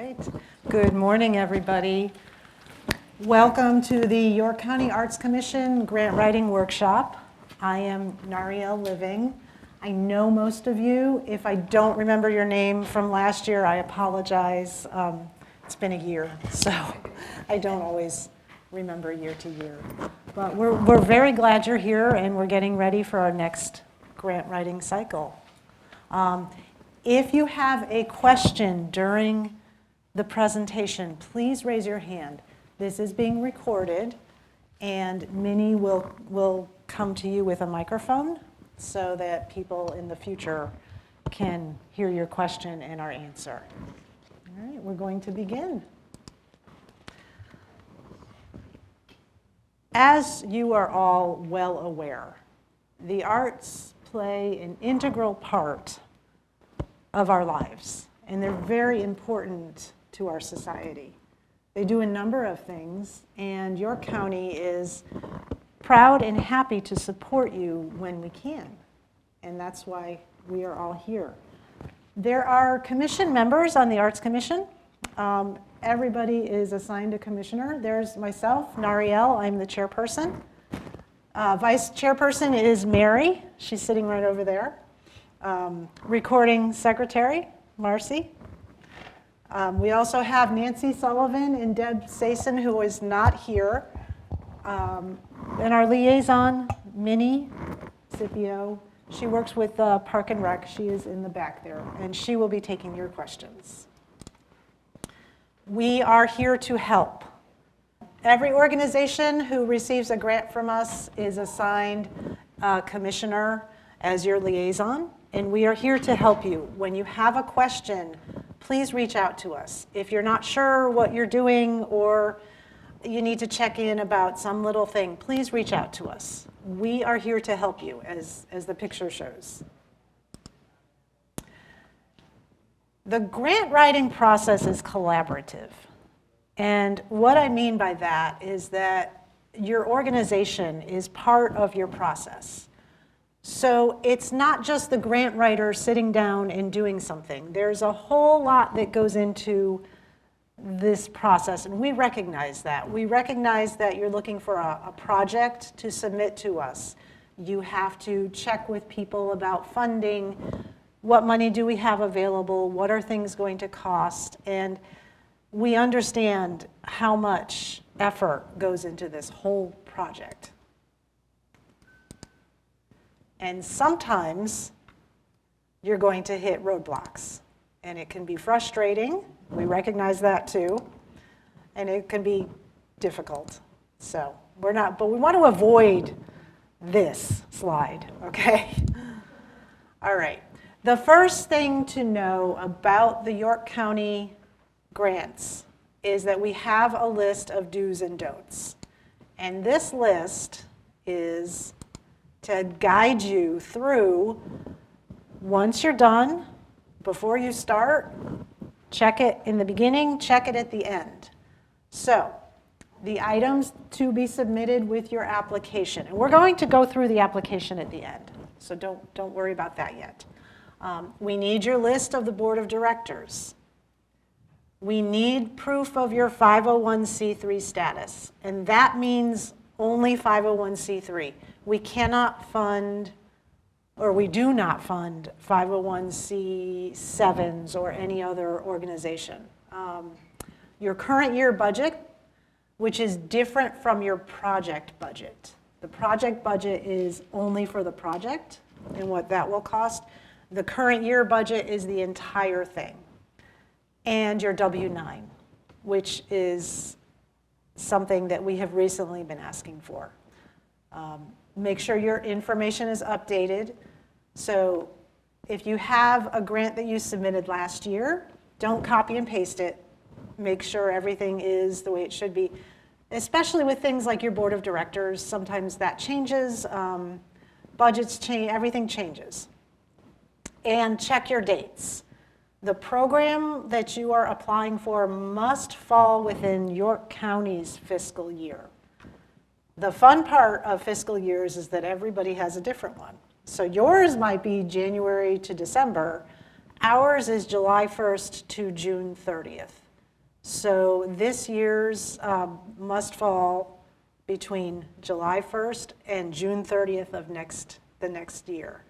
right. Good morning, everybody. Welcome to the York County Arts Commission Grant Writing Workshop. I am Nariel Living. I know most of you. If I don't remember your name from last year, I apologize. It's been a year, so I don't always remember year to year. But we're very glad you're here, and we're getting ready for our next grant writing cycle. If you have a question during the presentation, please raise your hand. This is being recorded, and Minnie will come to you with a microphone so that people in the future can hear your question and our answer. All right, we're going to begin. As you are all well aware, the arts play an integral part of our lives, and they're very important to our society. They do a number of things, and York County is proud and happy to support you when we can, and that's why we are all here. There are commission members on the Arts Commission. Everybody is assigned a commissioner. There's myself, Nariel, I'm the chairperson. Vice chairperson is Mary, she's sitting right over there. Recording secretary, Marcy. We also have Nancy Sullivan and Deb Sason, who is not here. And our liaison, Minnie Scipio, she works with Park and Rec. She is in the back there, and she will be taking your questions. We are here to help. Every organization who receives a grant from us is assigned a commissioner as your liaison, and we are here to help you. When you have a question, please reach out to us. If you're not sure what you're doing or you need to check in about some little thing, please reach out to us. We are here to help you, as the picture shows. The grant writing process is collaborative. And what I mean by that is that your organization is part of your process. So it's not just the grant writer sitting down and doing something. There's a whole lot that goes into this process, and we recognize that. We recognize that you're looking for a project to submit to us. You have to check with people about funding. What money do we have available? What are things going to cost? And we understand how much effort goes into this whole project. And sometimes you're going to hit roadblocks, and it can be frustrating. We recognize that too, and it can be difficult. So but we want to avoid this slide, okay? All right. The first thing to know about the York County grants is that we have a list of do's and don'ts. And this list is to guide you through, once you're done, before you start, check it in the beginning, check it at the end. So, the items to be submitted with your application. And we're going to go through the application at the end, so don't worry about that yet. We need your list of the board of directors. We need proof of your 501c3 status, and that means only 501c3. We cannot fund, or we do not fund 501c7s or any other organization. Your current year budget, which is different from your project budget. The project budget is only for the project and what that will cost. The current year budget is the entire thing. And your W-9, which is something that we have recently been asking for. Make sure your information is updated. So if you have a grant that you submitted last year, don't copy and paste it. Make sure everything is the way it should be, especially with things like your board of directors. Sometimes that changes, budgets change, everything changes. And check your dates. The program that you are applying for must fall within York County's fiscal year. The fun part of fiscal years is that everybody has a different one. So yours might be January to December. Ours is July 1st to June 30th. So this year's must fall between July 1st and June 30th of the next year.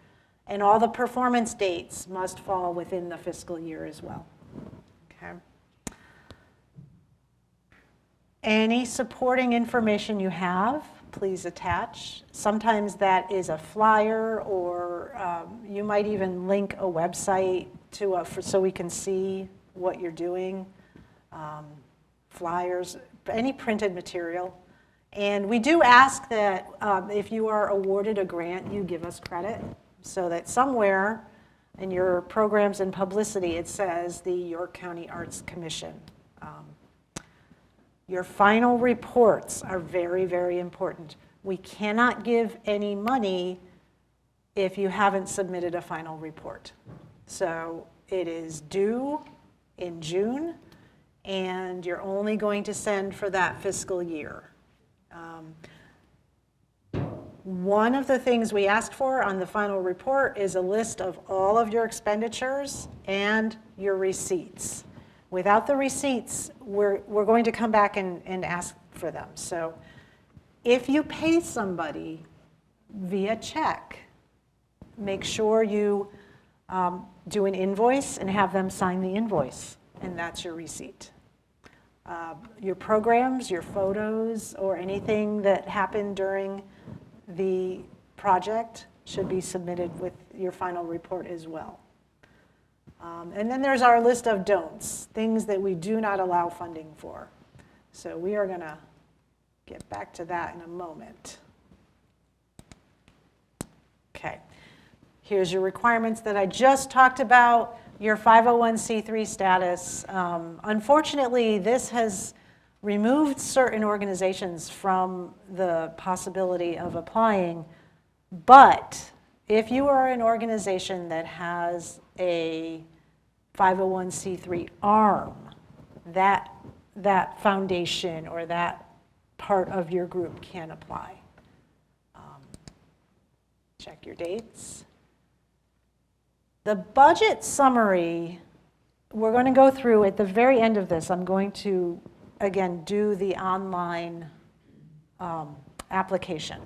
And all the performance dates must fall within the fiscal year as well. Okay. Any supporting information you have, please attach. Sometimes that is a flyer, or you might even link a website to so we can see what you're doing. Flyers, any printed material. And we do ask that if you are awarded a grant, you give us credit, so that somewhere in your programs and publicity it says the York County Arts Commission. Your final reports are very, very important. We cannot give any money if you haven't submitted a final report. So it is due in June, and you're only going to send for that fiscal year. One of the things we asked for on the final report is a list of all of your expenditures and your receipts. Without the receipts, we're going to come back and ask for them. So if you pay somebody via check, make sure you do an invoice and have them sign the invoice, and that's your receipt. Your programs, your photos, or anything that happened during the project should be submitted with your final report as well. And then there's our list of don'ts, things that we do not allow funding for. So we are going to get back to that in a moment. Okay, here's your requirements that I just talked about. Your 501c3 status. Unfortunately, this has removed certain organizations from the possibility of applying, but if you are an organization that has a 501c3 arm, that foundation or that part of your group can apply. Check your dates. The budget summary, we're going to go through at the very end of this. I'm going to, again, do the online application.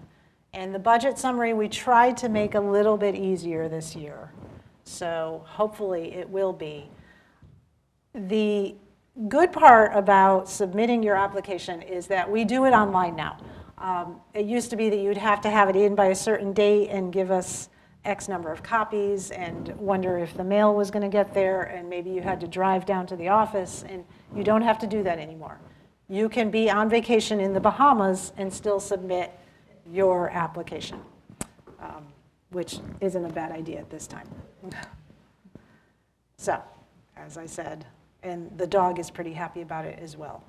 And the budget summary we tried to make a little bit easier this year. So hopefully it will be. The good part about submitting your application is that we do it online now. It used to be that you'd have to have it in by a certain date and give us X number of copies and wonder if the mail was going to get there, and maybe you had to drive down to the office, and you don't have to do that anymore. You can be on vacation in the Bahamas and still submit your application, which isn't a bad idea at this time. So, as I said, and the dog is pretty happy about it as well.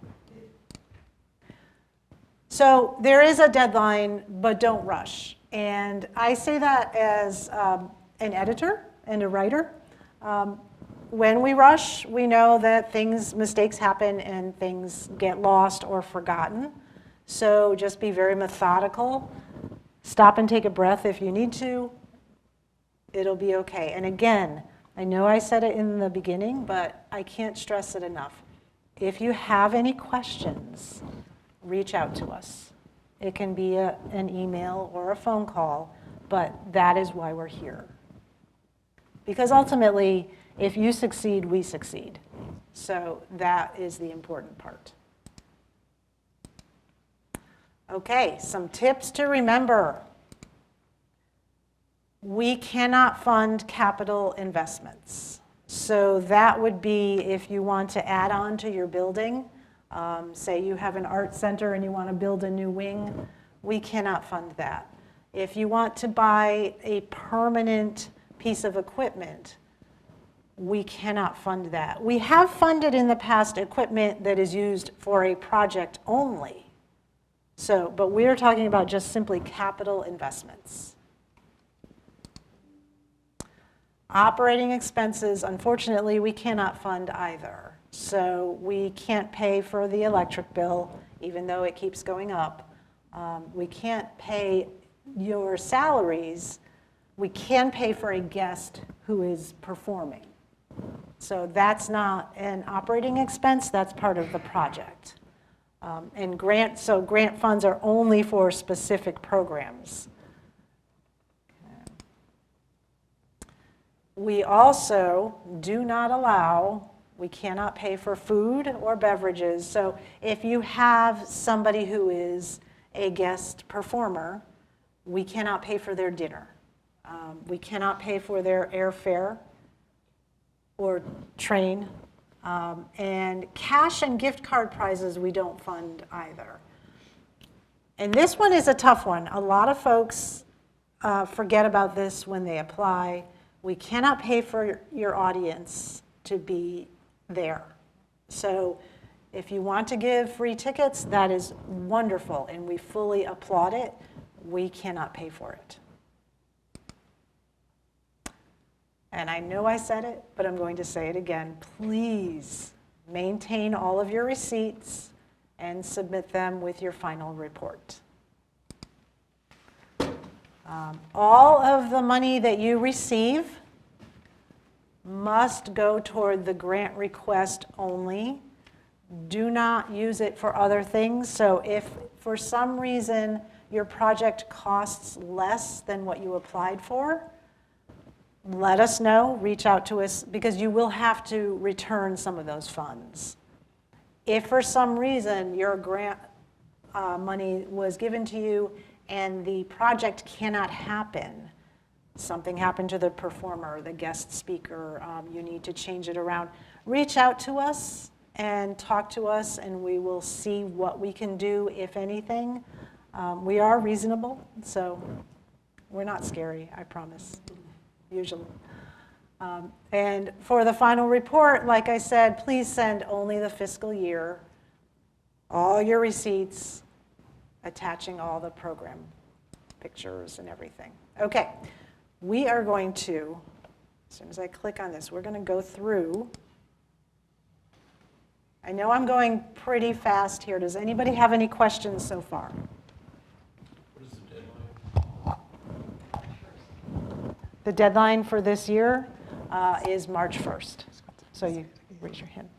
So there is a deadline, but don't rush. And I say that as an editor and a writer. When we rush, we know that mistakes happen and things get lost or forgotten. So just be very methodical. Stop and take a breath if you need to. It'll be okay. And again, I know I said it in the beginning, but I can't stress it enough. If you have any questions, reach out to us. It can be an email or a phone call, but that is why we're here. Because ultimately, if you succeed, we succeed. So that is the important part. Okay, some tips to remember. We cannot fund capital investments. So that would be if you want to add on to your building. Say you have an art center and you want to build a new wing, we cannot fund that. If you want to buy a permanent piece of equipment, we cannot fund that. We have funded in the past equipment that is used for a project only. So, but we're talking about just simply capital investments. Operating expenses, unfortunately, we cannot fund either. So we can't pay for the electric bill, even though it keeps going up. We can't pay your salaries. We can pay for a guest who is performing. So that's not an operating expense, that's part of the project. And grant funds are only for specific programs. We also do not allow, we cannot pay for food or beverages. So if you have somebody who is a guest performer, we cannot pay for their dinner. We cannot pay for their airfare or train. And cash and gift card prizes we don't fund either. And this one is a tough one. A lot of folks forget about this when they apply. We cannot pay for your audience to be there. So if you want to give free tickets, that is wonderful, and we fully applaud it. We cannot pay for it. And I know I said it, but I'm going to say it again. Please maintain all of your receipts and submit them with your final report. All of the money that you receive must go toward the grant request only. Do not use it for other things. So if for some reason your project costs less than what you applied for, let us know, reach out to us, because you will have to return some of those funds. If for some reason your grant money was given to you and the project cannot happen, something happened to the performer, the guest speaker, you need to change it around, reach out to us and talk to us, and we will see what we can do, if anything. We are reasonable, so we're not scary, I promise. Usually. And for the final report, like I said, please send only the fiscal year, all your receipts, attaching all the program pictures and everything. Okay, we are going to, as soon as I click on this, we're going to go through. I know I'm going pretty fast here. Does anybody have any questions so far? The deadline for this year is March 1st. So you raise your hand.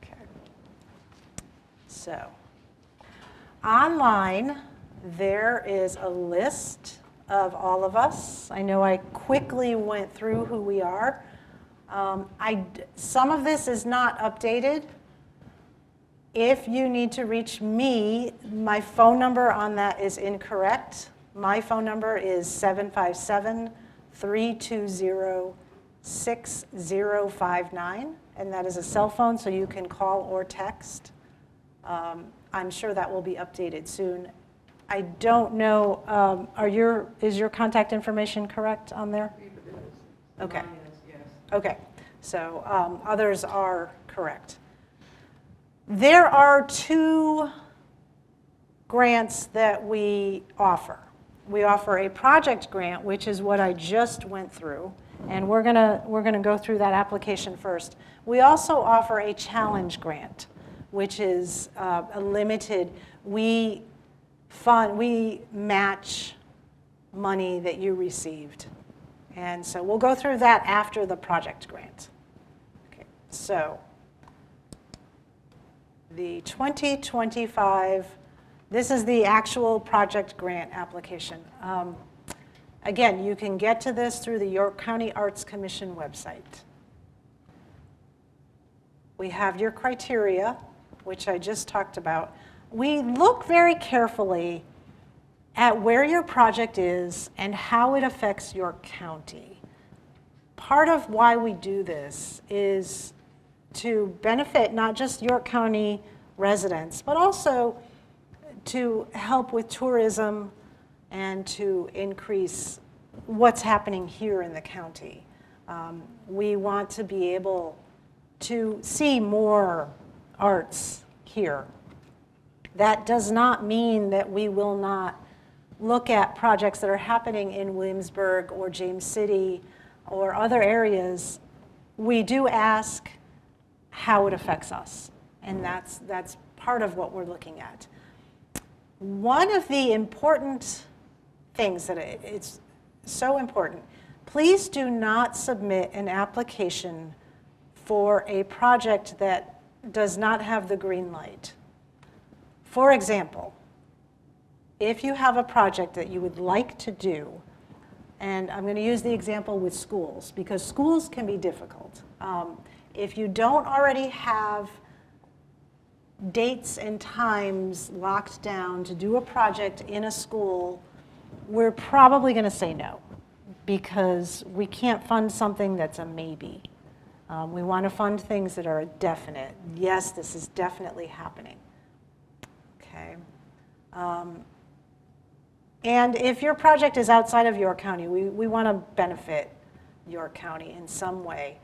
Okay. So online, there is a list of all of us. I know I quickly went through who we are. Some of this is not updated. If you need to reach me, my phone number on that is incorrect. My phone number is 757-320-6059, and that is a cell phone, so you can call or text. I'm sure that will be updated soon. I don't know, is your contact information correct on there? Okay. Okay, so others are correct. There are 2 grants that we offer. We offer a project grant, which is what I just went through, and we're gonna go through that application first. We also offer a challenge grant, which is a limited. We match money that you received, and so we'll go through that after the project grant. Okay, so the 2025. This is the actual project grant application. Again, you can get to this through the York County Arts Commission website. We have your criteria, which I just talked about. We look very carefully at where your project is and how it affects York County. Part of why we do this is to benefit not just York County residents, but also to help with tourism and to increase what's happening here in the county. We want to be able to see more arts here. That does not mean that we will not look at projects that are happening in Williamsburg or James City or other areas. We do ask how it affects us, and that's part of what we're looking at. One of the important things that it's so important, Please do not submit an application for a project that does not have the green light. For example, if you have a project that you would like to do, and I'm going to use the example with schools, because schools can be difficult. If you don't already have dates and times locked down to do a project in a school, we're probably going to say no, because we can't fund something that's a maybe. We want to fund things that are a definite. Yes, this is definitely happening. Okay. And if your project is outside of York County, we want to benefit York County in some way.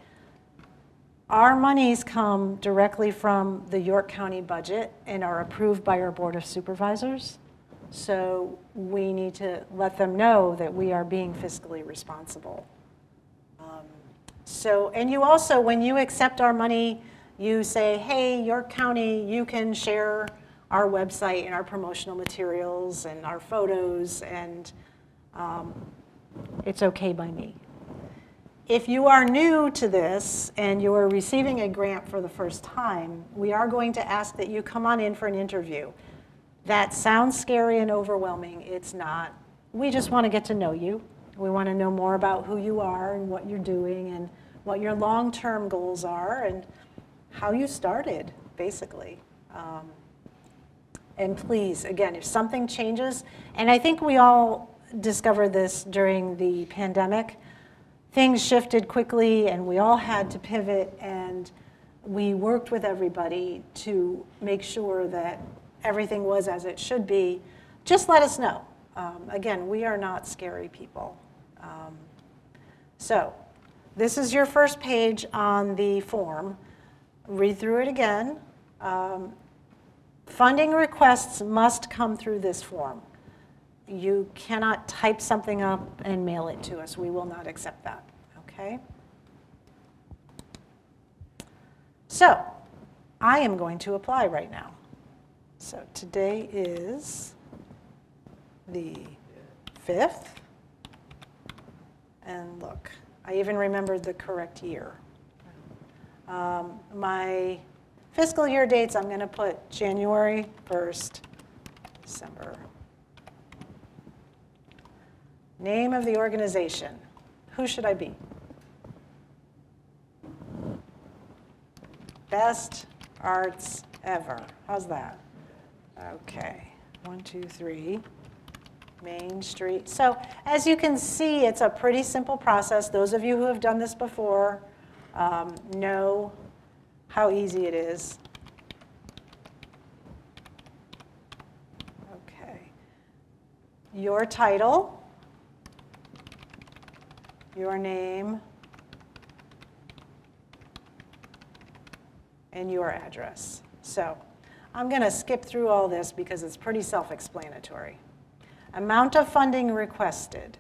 Our monies come directly from the York County budget and are approved by our Board of Supervisors. So we need to let them know that we are being fiscally responsible. And you also, when you accept our money, you say, hey, York County, you can share our website and our promotional materials and our photos, and it's okay by me. If you are new to this and you are receiving a grant for the first time, we are going to ask that you come on in for an interview. That sounds scary and overwhelming. It's not. We just want to get to know you. We want to know more about who you are and what you're doing and what your long-term goals are and how you started, basically. And please, again, if something changes, and I think we all discovered this during the pandemic, things shifted quickly and we all had to pivot, and we worked with everybody to make sure that everything was as it should be. Just let us know. Again, we are not scary people. So this is your first page on the form. Read through it again. Funding requests must come through this form. You cannot type something up and mail it to us. We will not accept that, okay? So I am going to apply right now. So today is the 5th. And look, I even remembered the correct year. My fiscal year dates, I'm going to put January 1st, December. Name of the organization. Who should I be? Best Arts Ever. How's that? Okay. 1, 2, 3. Main Street. So as you can see, it's a pretty simple process. Those of you who have done this before know how easy it is. Okay. Your title, your name, and your address. So I'm going to skip through all this because it's pretty self-explanatory. Amount of funding requested.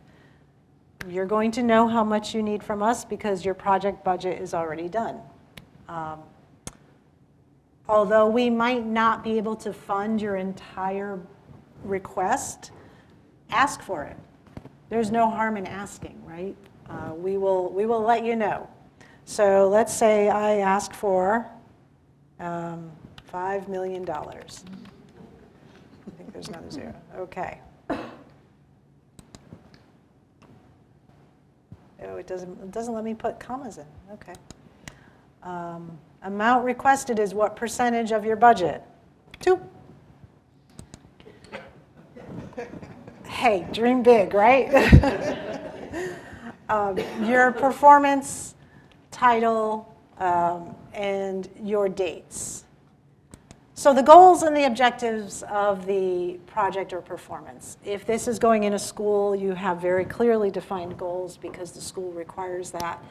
You're going to know how much you need from us because your project budget is already done. Although we might not be able to fund your entire request, ask for it. There's no harm in asking, right? We will let you know. So let's say I ask for $5 million. I think there's another zero. Okay. Oh, it doesn't let me put commas in. Okay. Amount requested is what percentage of your budget? 2. Hey, dream big, right? Your performance, title, and your dates. So the goals and the objectives of the project or performance. If this is going in a school, you have very clearly defined goals because the school requires that.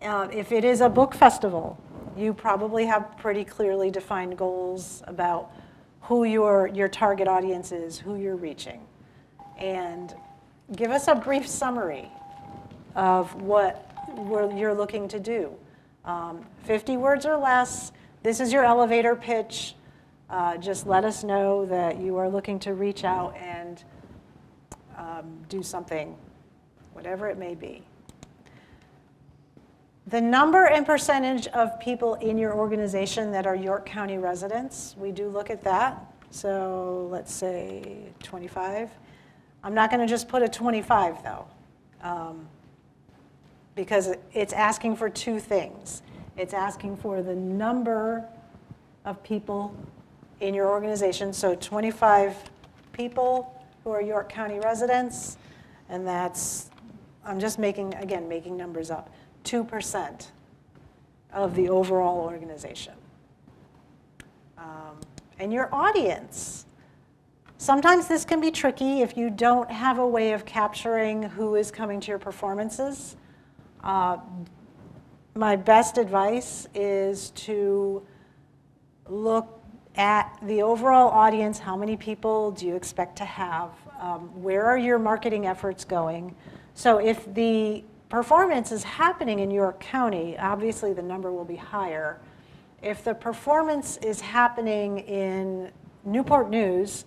If it is a book festival, you probably have pretty clearly defined goals about who your target audience is, who you're reaching. And give us a brief summary of what you're looking to do. 50 words or less. This is your elevator pitch. Just let us know that you are looking to reach out and do something, whatever it may be. The number and percentage of people in your organization that are York County residents, we do look at that. So let's say 25. I'm not going to just put a 25 though, because it's asking for two things. It's asking for the number of people in your organization, so 25 people who are York County residents, and that's, I'm just making numbers up, 2% of the overall organization. And your audience. Sometimes this can be tricky if you don't have a way of capturing who is coming to your performances. My best advice is to look at the overall audience. How many people do you expect to have? Where are your marketing efforts going? So if the performance is happening in York County, obviously the number will be higher. If the performance is happening in Newport News,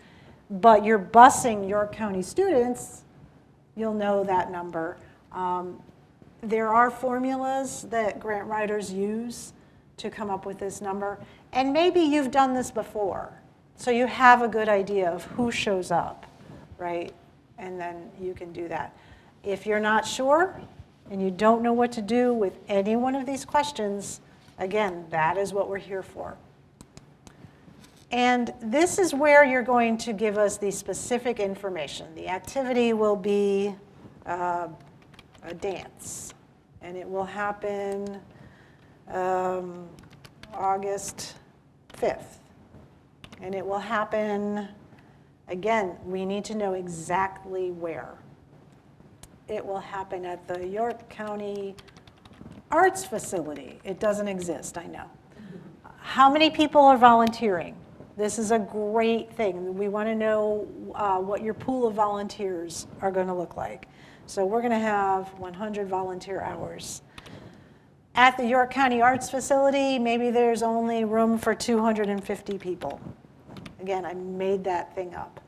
but you're busing York County students, you'll know that number. There are formulas that grant writers use to come up with this number. And maybe you've done this before, so you have a good idea of who shows up, right? And then you can do that. If you're not sure and you don't know what to do with any one of these questions, again, that is what we're here for. And this is where you're going to give us the specific information. The activity will be a dance, and it will happen August 5th. And it will happen, again, we need to know exactly where. It will happen at the York County Arts Facility. It doesn't exist, I know. How many people are volunteering? This is a great thing. We want to know what your pool of volunteers are going to look like. So we're going to have 100 volunteer hours. At the York County Arts Facility, maybe there's only room for 250 people. Again, I made that thing up.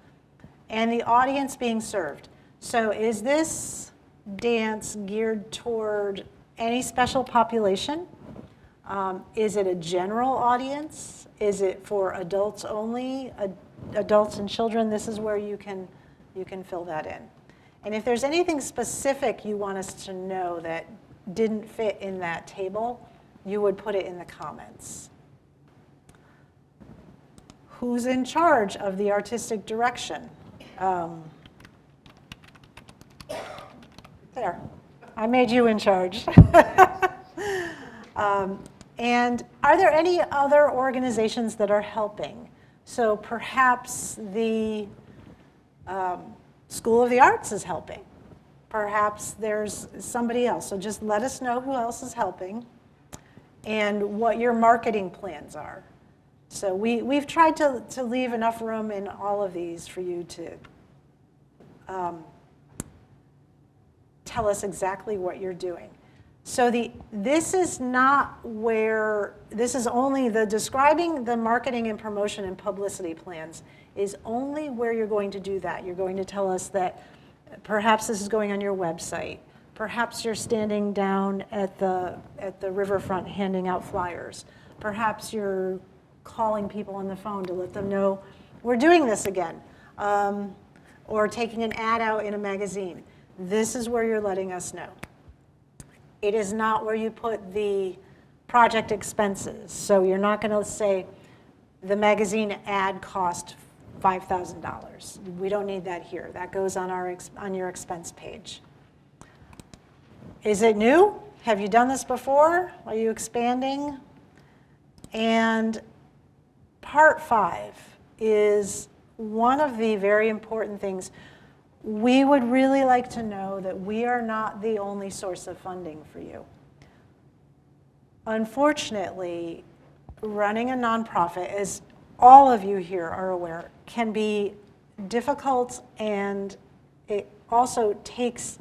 And the audience being served. So is this dance geared toward any special population? Is it a general audience? Is it for adults only? Adults and children, this is where you can fill that in. And if there's anything specific you want us to know that didn't fit in that table, you would put it in the comments. Who's in charge of the artistic direction? There, I made you in charge. And are there any other organizations that are helping? So perhaps the School of the Arts is helping. Perhaps there's somebody else. So just let us know who else is helping and what your marketing plans are. So we've tried to leave enough room in all of these for you to tell us exactly what you're doing. So this is only the describing the marketing and promotion and publicity plans is only where you're going to do that. You're going to tell us that perhaps this is going on your website. Perhaps you're standing down at the riverfront handing out flyers. Perhaps you're calling people on the phone to let them know we're doing this again. Or taking an ad out in a magazine. This is where you're letting us know. It is not where you put the project expenses. So you're not going to say the magazine ad cost $5,000. We don't need that here. That goes on your expense page. Is it new? Have you done this before? Are you expanding? And part 5 is one of the very important things. We would really like to know that we are not the only source of funding for you. Unfortunately, running a nonprofit, as all of you here are aware, can be difficult, and it also takes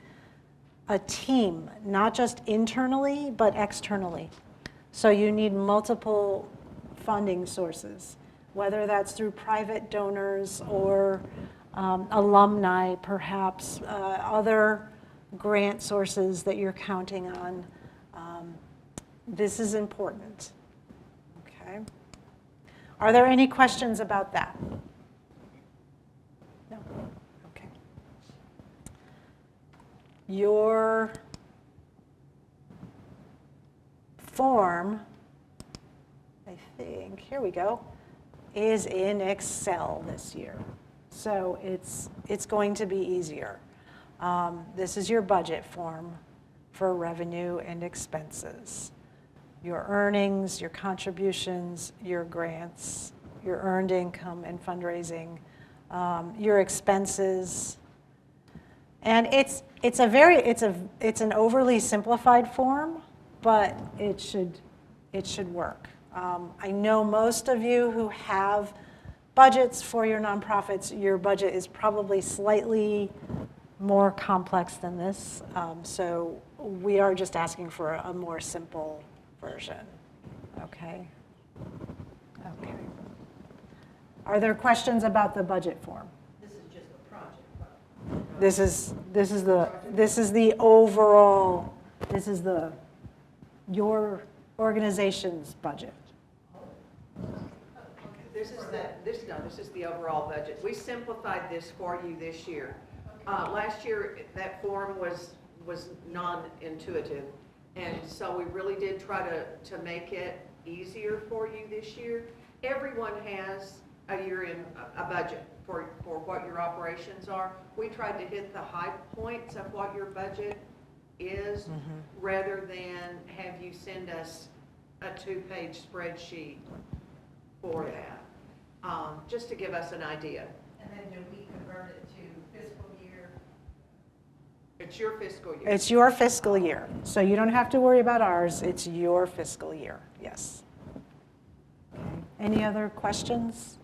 a team, not just internally, but externally. So you need multiple funding sources, whether that's through private donors or alumni, perhaps, other grant sources that you're counting on. This is important. Okay. Are there any questions about that? No? Okay. Your form, I think, here we go, is in Excel this year. So it's going to be easier. This is your budget form for revenue and expenses. Your earnings, your contributions, your grants, your earned income and fundraising, your expenses. And it's an overly simplified form, but it should work. I know most of you who have budgets for your nonprofits, your budget is probably slightly more complex than this. So we are just asking for a more simple version. Okay. Okay. Are there questions about the budget form? This is just a project. This is the overall. This is your organization's budget. This is the overall budget. We simplified this for you this year. Last year, that form was non-intuitive, and so we really did try to make it easier for you this year. Everyone has a year in a budget for what your operations are. We tried to hit the high points of what your budget is, rather than have you send us a 2-page spreadsheet for that, just to give us an idea. And then do we convert it to fiscal year? It's your fiscal year. It's your fiscal year. So you don't have to worry about ours. It's your fiscal year. Yes. Okay. Any other questions?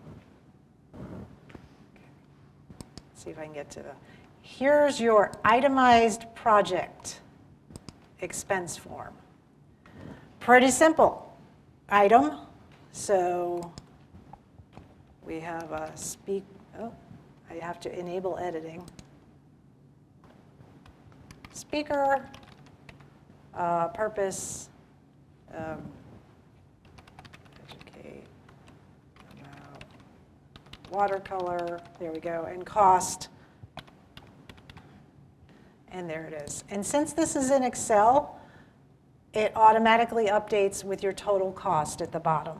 Okay. Let's see if I can get to the. Here's your itemized project expense form. Pretty simple. Item. So we have a I have to enable editing. Speaker, purpose, educate, about watercolor, there we go, and cost. And there it is. And since this is in Excel, it automatically updates with your total cost at the bottom.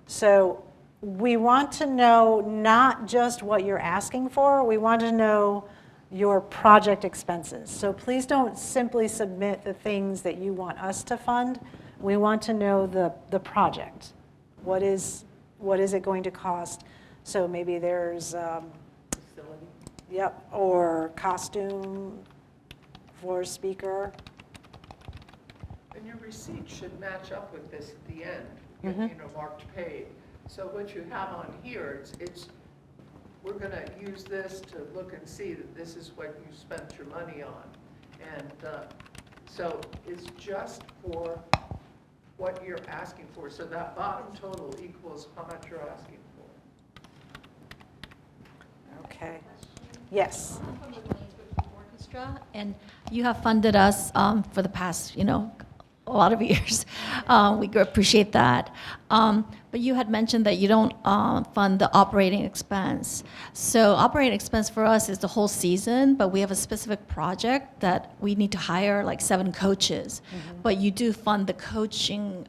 So we want to know not just what you're asking for, we want to know your project expenses. So please don't simply submit the things that you want us to fund. We want to know the project. What is it going to cost? So maybe there's, Facility. yep, or costume for speaker. And your receipt should match up with this at the end, Mhm. marked paid. So what you have on here, we're gonna use this to look and see that this is what you spent your money on. And so it's just for what you're asking for. So that bottom total equals how much you're asking for. Okay. Yes. I'm from the Waynesburg Orchestra, and you have funded us for the past, a lot of years. We appreciate that. But you had mentioned that you don't fund the operating expense. So operating expense for us is the whole season, but we have a specific project that we need to hire like 7 coaches. But you do fund the coaching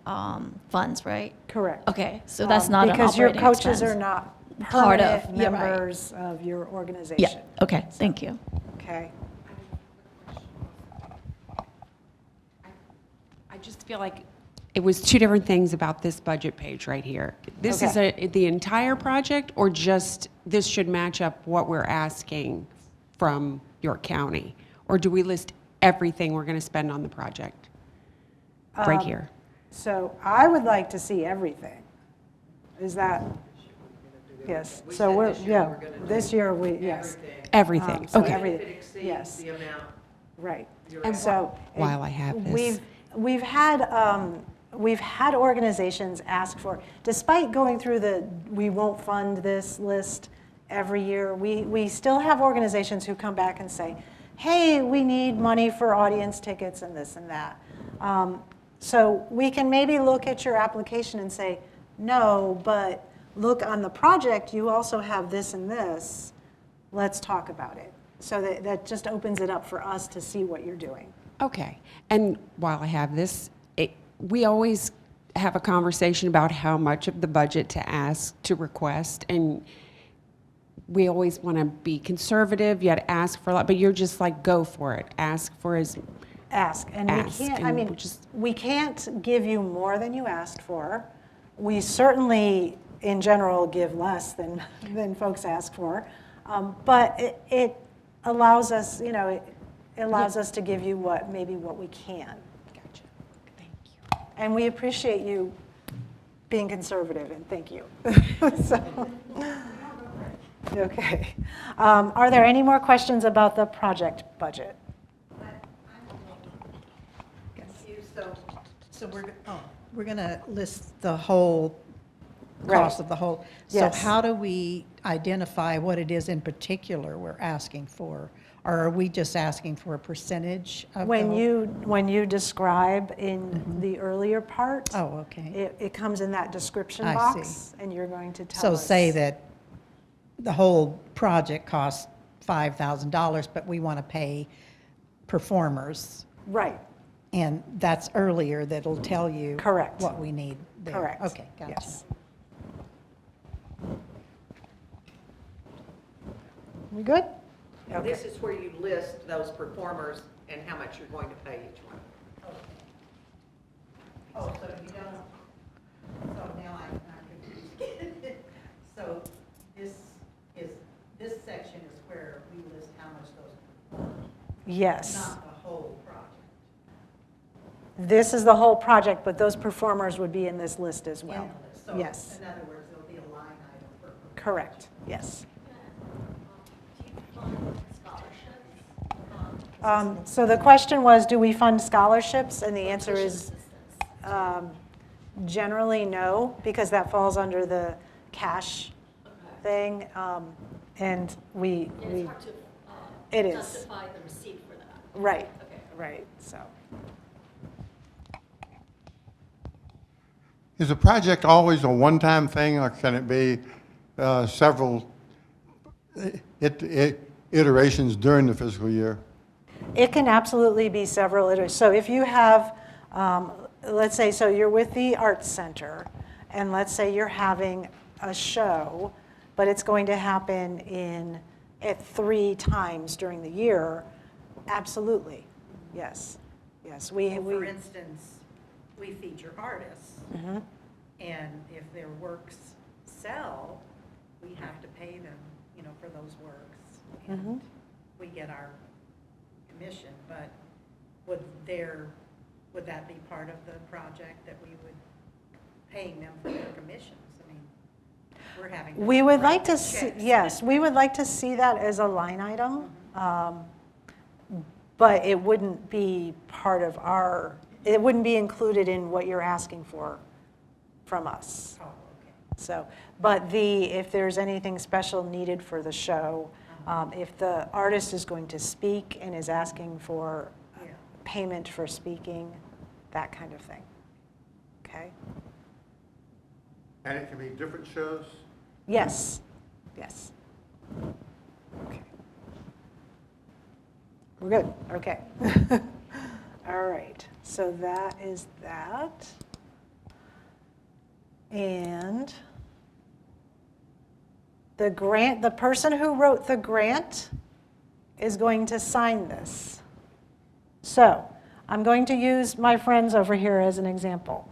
funds, right? Correct. Okay, so that's not an because your operating coaches expense. are not Part of, permanent yeah, right. members of your organization. Yeah, okay, thank you. Okay. I just feel like it was 2 different things about this budget page right here. This is the entire project, or just this should match up what we're asking from York County? Or do we list everything we're going to spend on the project right here? So I would like to see everything. Is that? Yes. We So said we're, this year yeah, we're gonna do this year we, yes, Everything, so okay. every- If it exceeds yes. the amount right. you're And asking. So. While I have this. We've had organizations ask for, despite going through the we won't fund this list every year, we still have organizations who come back and say, hey, we need money for audience tickets and this and that. So we can maybe look at your application and say, no, but look on the project, you also have this and this. Let's talk about it. So that just opens it up for us to see what you're doing. Okay. And while I have this, we always have a conversation about how much of the budget to ask, to request, and we always want to be conservative, yet ask for a lot, but you're just like, go for it. Ask for as, Ask, and Ask, we can't, I and mean, we'll just- we can't give you more than you asked for. We certainly, in general, give less than folks ask for. But it allows us, you know, it allows us to give you maybe what we can. gotcha. Thank you. And we appreciate you being conservative, and thank you. So, okay. Are there any more questions about the project budget? So we're going to list the whole Right. cost of the whole. So Yes. how do we identify what it is in particular we're asking for? Or are we just asking for a percentage of the When whole? when you describe in the earlier part, Oh, okay. it comes in that description I box, see. and you're going to tell So us. say that the whole project costs $5,000, but we want to pay performers. Right, And that's earlier, that'll tell you. Correct. What we need there. correct. Okay, gotcha. Yes. We good? Okay. This is where you list those performers and how much you're going to pay each one. Oh, so you don't, so now I'm confused. So this section is where we list how much those, Yes. not the whole project. This is the whole project, but those performers would be in this list as well. In the list. So Yes, in other words, there'll be a line item for. correct, yes. Do you fund scholarships? So the question was, do we fund scholarships? And the answer is generally no, because that falls under the cash thing. And we, It's hard to It is. justify the receipt for that. right, Okay. right, so. Is a project always a one-time thing, or can it be several iterations during the fiscal year? It can absolutely be several iterations. So if you have, let's say, so you're with the Arts Center, and let's say you're having a show, but it's going to happen at 3 times during the year, absolutely, yes. Yes, Well, for instance, we feature artists, Mhm. and if their works sell, we have to pay them, you know, for those works. And Mhm. we get our commission, but would that be part of the project, that we would paying them for their commissions? I mean, we're having. We would like to write see, checks. yes, we would like to see that as a line item, but it wouldn't be part of it wouldn't be included in what you're asking for from us. Oh, okay. So, but if there's anything special needed for the show, if the artist is going to speak and is asking for Yeah. payment for speaking, that kind of thing. Okay? And it can be different shows? Yes, yes. Okay. We're good, okay. All right, so that is that. And the person who wrote the grant is going to sign this. So I'm going to use my friends over here as an example.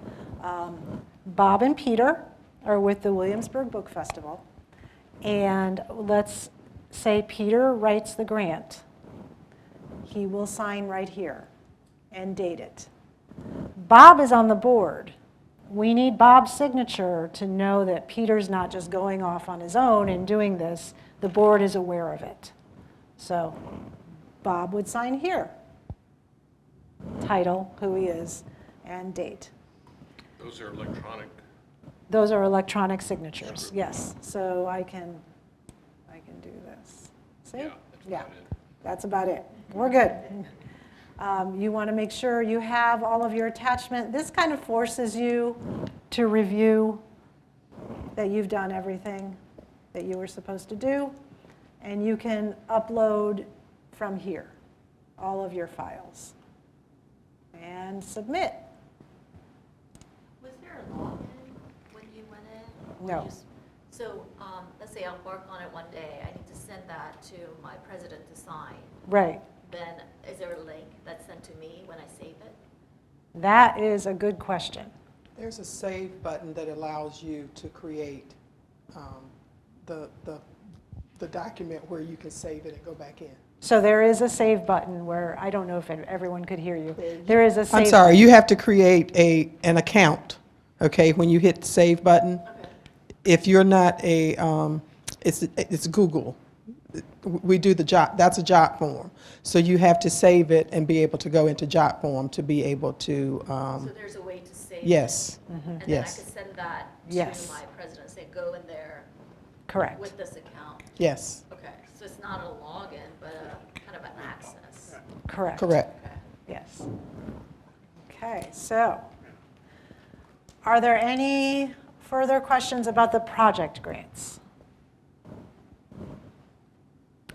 Bob and Peter are with the Williamsburg Book Festival. And let's say Peter writes the grant. He will sign right here and date it. Bob is on the board. We need Bob's signature to know that Peter's not just going off on his own and doing this. The board is aware of it. So Bob would sign here. Title, who he is, and date. Those are electronic. Those are electronic signatures, yes. So I can do this. See? Yeah, that's about it. That's about it. We're good. You want to make sure you have all of your attachment. This kind of forces you to review that you've done everything that you were supposed to do, and you can upload from here all of your files and submit. Was there a login when you went in? Or No. just- So, let's say I'll work on it one day, I need to send that to my president to sign. Right. Then is there a link that's sent to me when I save it? That is a good question. There's a save button that allows you to create the document where you can save it and go back in. So there is a save button where, I don't know if everyone could hear you. There is a save. I'm sorry, you have to create an account, okay, when you hit the save button. If you're not it's Google. We do the job, that's a job form. So you have to save it and be able to go into job form to be able to, So there's a way to save it? yes, And then I yes. could send that to Yes. my president, say, go in there Correct. with this account? Yes, Okay, so it's not a login, but a kind of an access. Correct. correct. Okay. Yes. Okay, so are there any further questions about the project grants?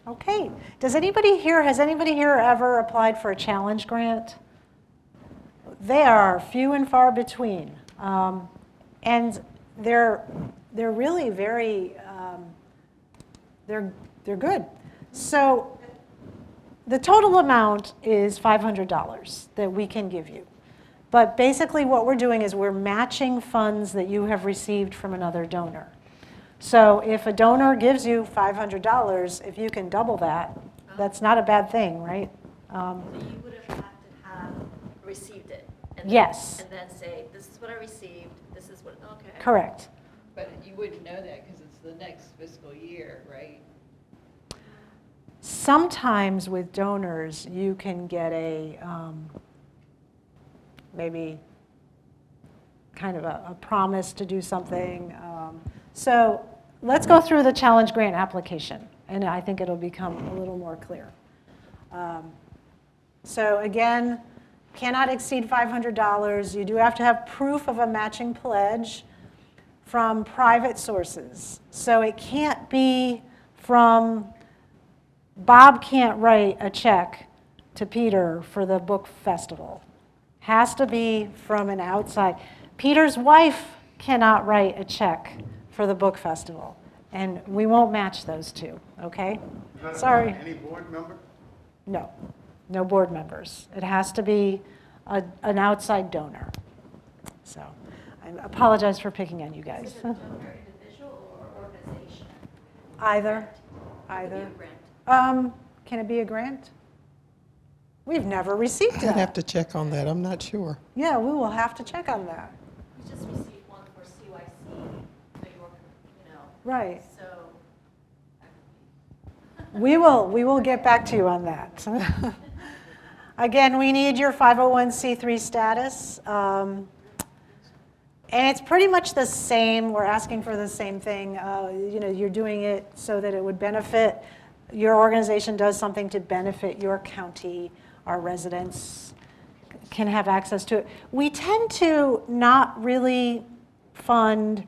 Okay, has anybody here ever applied for a challenge grant? They are few and far between. And they're really very, they're good. So the total amount is $500 that we can give you. But basically what we're doing is we're matching funds that you have received from another donor. So if a donor gives you $500, if you can double that, that's not a bad thing, right? So you would have had to have received it? and then- Yes. And then say, this is what I received, this is what, okay. Correct. But you wouldn't know that because it's the next fiscal year, right? Sometimes with donors, you can get a, maybe kind of a promise to do something. So let's go through the challenge grant application, and I think it'll become a little more clear. So again, cannot exceed $500. You do have to have proof of a matching pledge from private sources. So it can't be from, Bob can't write a check to Peter for the book festival. Has to be from an outside. Peter's wife cannot write a check for the book festival, and we won't match those two, okay? Sorry. Any board member? No, no board members. It has to be an outside donor. So I apologize for picking on you guys. Is it a donor individual or organization? Either, Could be either. a grant. Can it be a grant? We've never received I'd have that. to check on that, I'm not sure. Yeah, we will have to check on that. We just received one for CYC, New York, Right. so. We will get back to you on that. Again, we need your 501c3 status. And it's pretty much the same. We're asking for the same thing. You're doing it so that it would benefit, your organization does something to benefit your county. Our residents can have access to it. We tend to not really fund,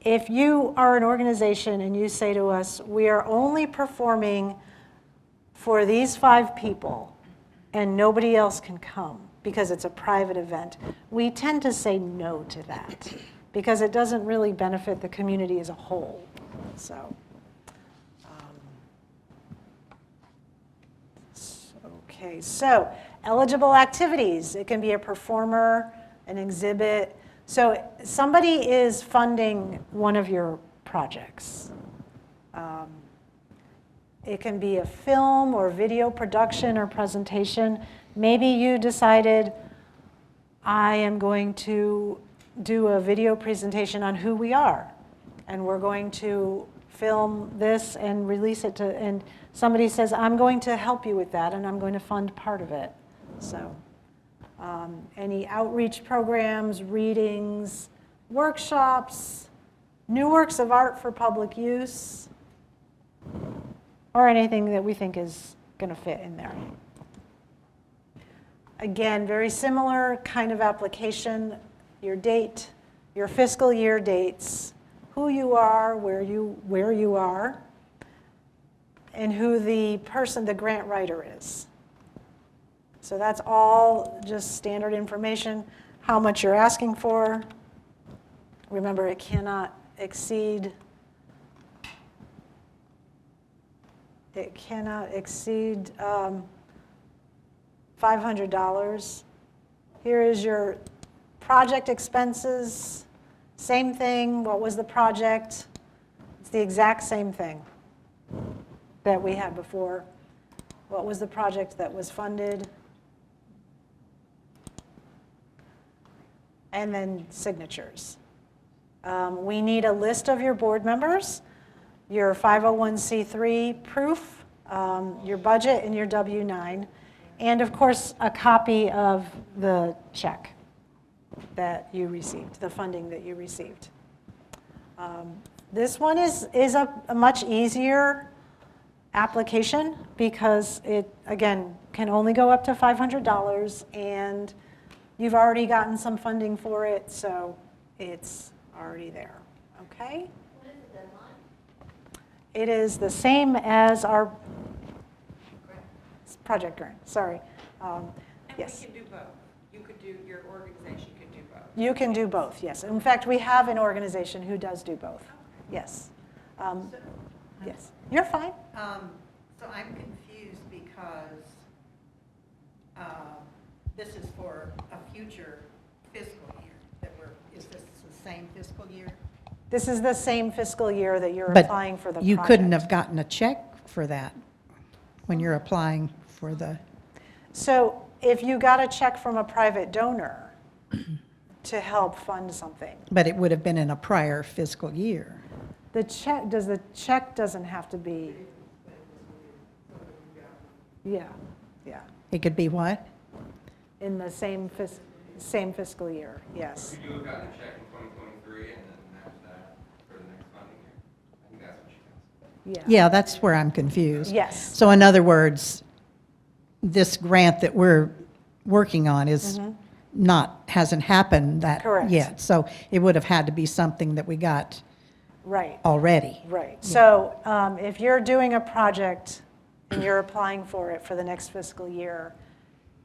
if you are an organization and you say to us, we are only performing for these 5 people and nobody else can come because it's a private event, we tend to say no to that because it doesn't really benefit the community as a whole. So, okay, so eligible activities. It can be a performer, an exhibit. So somebody is funding one of your projects. It can be a film or video production or presentation. Maybe you decided, I am going to do a video presentation on who we are, and we're going to film this and release it to, and somebody says, I'm going to help you with that, and I'm going to fund part of it. So any outreach programs, readings, workshops, new works of art for public use, or anything that we think is going to fit in there. Again, very similar kind of application, your date, your fiscal year dates, who you are, where you are, and who the person, the grant writer is. So that's all just standard information, how much you're asking for. Remember, it cannot exceed $500. Here is your project expenses. Same thing. What was the project? It's the exact same thing that we had before. What was the project that was funded? And then signatures. We need a list of your board members, your 501c3 proof, your budget, and your W-9, and of course, a copy of the check that you received, the funding that you received. This one is a much easier application because it, again, can only go up to $500, and you've already gotten some funding for it, so it's already there, okay? What is the deadline? It is the same as our project grant, sorry. Yes. And we can do both. You could do, your organization could do both. You can do both, yes. In fact, we have an organization who does do both, yes. Yes, you're fine. So I'm confused because this is for a future fiscal year that is this the same fiscal year? This is the same fiscal year that you're applying for the But you project. couldn't have gotten a check for that when you're applying for the, So if you got a check from a private donor to help fund something, but it would have been in a prior fiscal year. the check doesn't have to be, yeah, It could be what? in the same fiscal year, yes. Could you have gotten a check in 2023 and then match that for the next funding year? I think that's what she meant. Yeah. Yeah, that's where I'm confused. Yes. So in other words, this grant that we're working on is hasn't happened that Correct. yet. So it would have had to be something that we got Right. already. Right. So if you're doing a project and you're applying for it for the next fiscal year,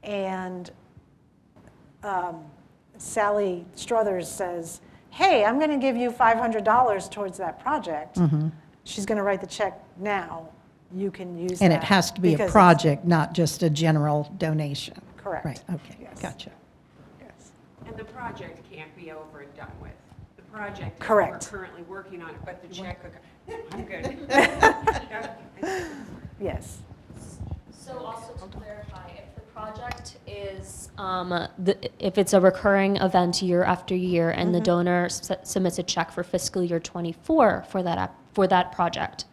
and Sally Struthers says, hey, I'm going to give you $500 towards that project, she's going to write the check now. You can use that. And it has to be because a it's- project, not just a general donation. Correct. Right, okay, Yes. gotcha. Yes. And the project can't be over and done with. The project, is Correct. we're currently working on it, but the check, I'm good. Yes. So also to clarify, if the project is, if it's a recurring event year after year and the donor submits a check for fiscal year '24 for that project,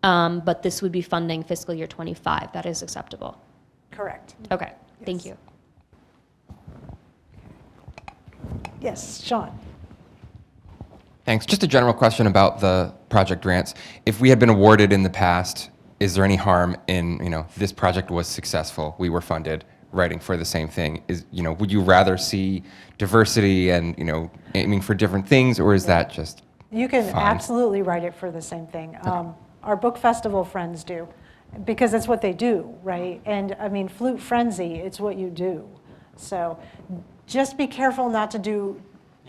but this would be funding fiscal year '25, that is acceptable. Correct. Okay, thank you. Yes, Sean. Thanks. Just a general question about the project grants. If we had been awarded in the past, is there any harm in, this project was successful, we were funded, writing for the same thing? Would you rather see diversity and, aiming for different things, or is that just You can fine? absolutely write it for the same thing. Our book festival friends do, because it's what they do, right? And I mean, Flute Frenzy, it's what you do. So just be careful not to do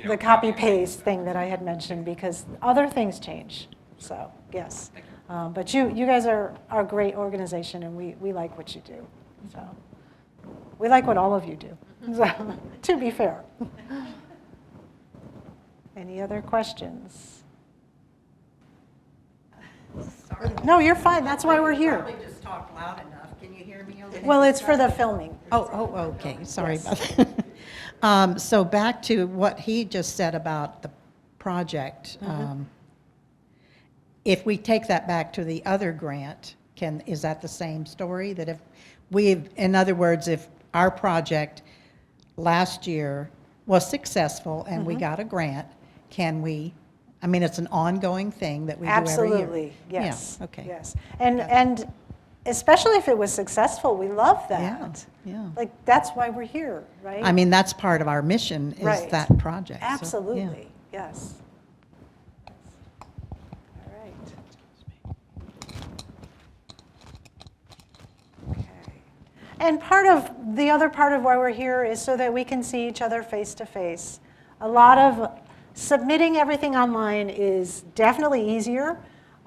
the copy-paste thing that I had mentioned, because other things change. So, yes. But you guys are a great organization, and we like what you do. So we like what all of you do, so, to be fair. Any other questions? Sorry. No, you're fine. That's why we're here. Probably just talk loud enough. Can you hear me okay? Well, it's for the filming. Oh, okay, sorry Yes. about that. So back to what he just said about the project. If we take that back to the other grant, is that the same story? That if in other words, if our project last year was successful and we got a grant, can we, it's an ongoing thing that we do every year. Absolutely, yes. Yeah, okay. Yes. And especially if it was successful, we love that. yeah. Like, that's why we're here, right? I mean, that's part of our mission is Right. that project. so, yeah. Absolutely, yes. All right. Okay. And the other part of why we're here is so that we can see each other face to face. A lot of submitting everything online is definitely easier.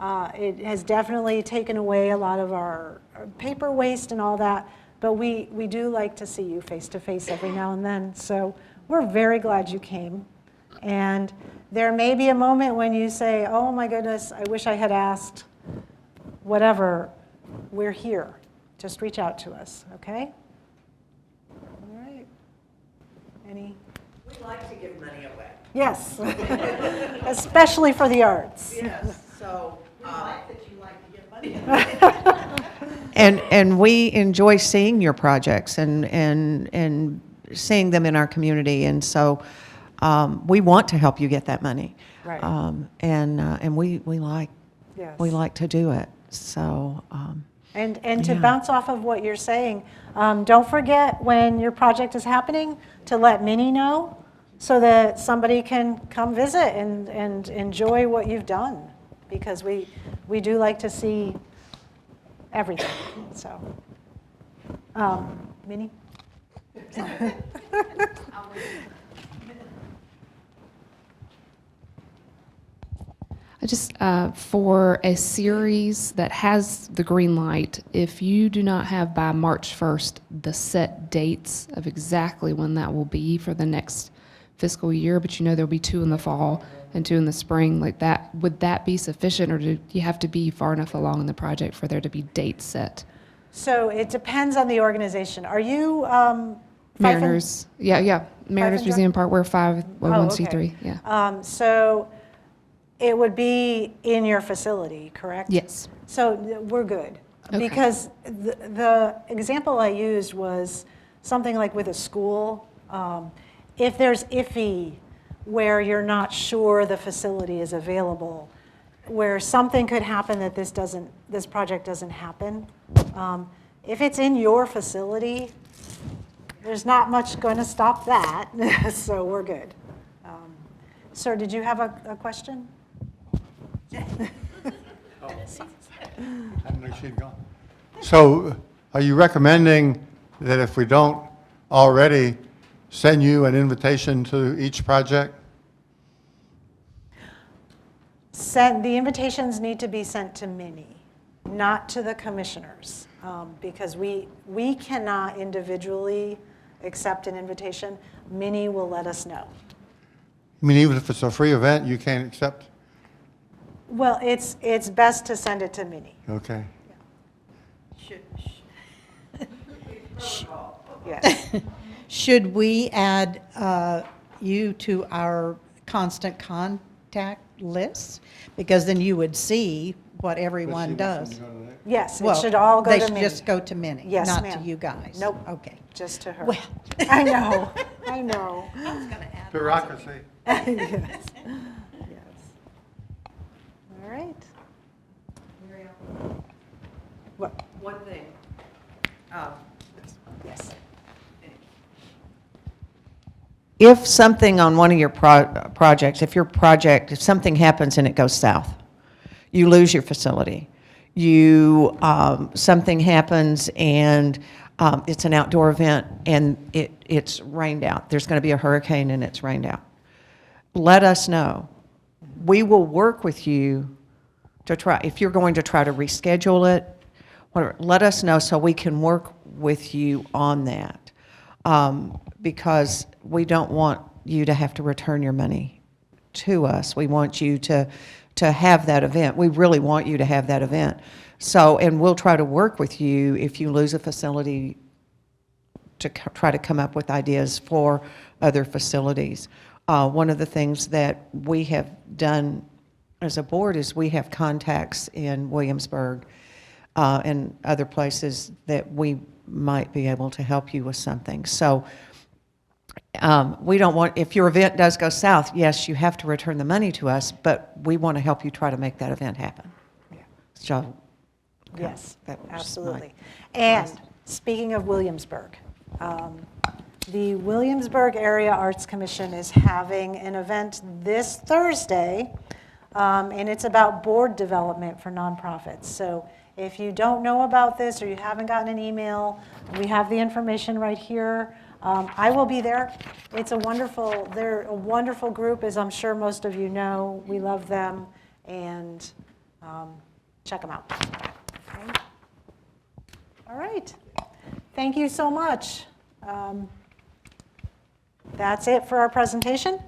It has definitely taken away a lot of our paper waste and all that, but we do like to see you face to face every now and then. So we're very glad you came. And there may be a moment when you say, oh my goodness, I wish I had asked, whatever, we're here. Just reach out to us, okay? All right. Any? We like to give money away. Yes, especially for the arts. Yes, so, And we enjoy seeing your projects and seeing them in our community, and so we want to help you get that money. Right. And we like Yes. to do it. So And to Yeah. bounce off of what you're saying, don't forget when your project is happening to let Minnie know so that somebody can come visit and enjoy what you've done, because we do like to see everything. So, Minnie? Just for a series that has the green light, if you do not have by March 1st the set dates of exactly when that will be for the next fiscal year, but you know there'll be 2 in the fall and 2 in the spring, like that, would that be sufficient, or do you have to be far enough along in the project for there to be dates set? So it depends on the organization. Are you? Mariners, yeah, Mariners and Museum Park, we're 501c3, okay. yeah. So it would be in your facility, correct? Yes. So we're good. Okay. Because the example I used was something like with a school. If there's iffy where you're not sure the facility is available, where something could happen that this project doesn't happen, if it's in your facility, there's not much going to stop that, so we're good. Sir, did you have a question? I didn't know she'd gone. So are you recommending that if we don't already send you an invitation to each project? The invitations need to be sent to Minnie, not to the commissioners, because we cannot individually accept an invitation. Minnie will let us know. I mean, even if it's a free event, you can't accept? Well, it's best to send it to Minnie. Okay. Yes. Should we add you to our constant contact list? Because then you would see what everyone does. Yes, it Well, should all go they to should Minnie. just go to Minnie, Yes, not to ma'am. you guys? Nope. Okay. Just to her. Well. I know, I know. Bureaucracy. Yes. Yes. All right. What? one thing. Yes. if something on one of your projects, if something happens and it goes south, you lose your facility. Something happens and it's an outdoor event and it's rained out. There's going to be a hurricane and it's rained out. Let us know. We will work with you to try, if you're going to try to reschedule it, whatever, let us know so we can work with you on that. Because we don't want you to have to return your money to us. We want you to have that event. We really want you to have that event. So, and we'll try to work with you if you lose a facility to try to come up with ideas for other facilities. One of the things that we have done as a board is we have contacts in Williamsburg and other places that we might be able to help you with something. So we don't want, if your event does go south, yes, you have to return the money to us, but we want to help you try to make that event happen. So Yes, That was my- absolutely. And speaking of Williamsburg, the Williamsburg Area Arts Commission is having an event this Thursday, and it's about board development for nonprofits. So if you don't know about this or you haven't gotten an email, we have the information right here. I will be there. They're a wonderful group, as I'm sure most of you know. We love them, and check them out. Okay. All right. Thank you so much. That's it for our presentation.